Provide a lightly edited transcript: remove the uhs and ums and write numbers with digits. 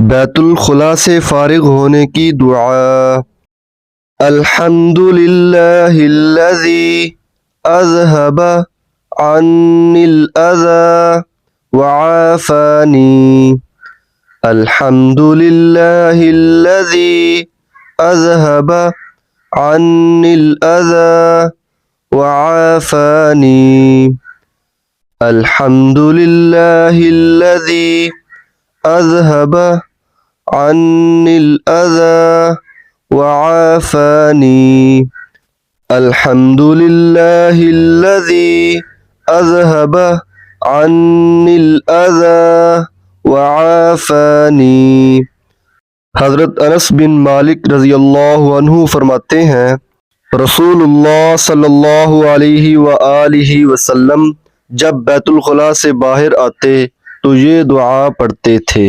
बैतुल खुला से फारिग होने की दुआ। अल्हम्दुलिल्लाहिल्लज़ी अज़हबा अन्निल अज़ा वआफ़ानी। अल्हम्दुलिल्लाहिल्लज़ी अज़हबा अन्निल अज़ा वआफ़ानी। अल्हम्दुलिल्लाहिल्लज़ी अज़हबा अन्निल अज़ा वआफ़ानी। अल्हम्दुलिल्लाहिल्लज़ी अज़हबा अन्निल अज़ा वआफ़ानी। हज़रत अनस बिन मालिक रज़ियल्लाहु अन्हु फरमाते हैं, रसूलुल्लाह सल्लल्लाहु अलैहि वआलिहि वसल्लम जब बैतुल खुला से बाहर आते तो ये दुआ पढ़ते थे।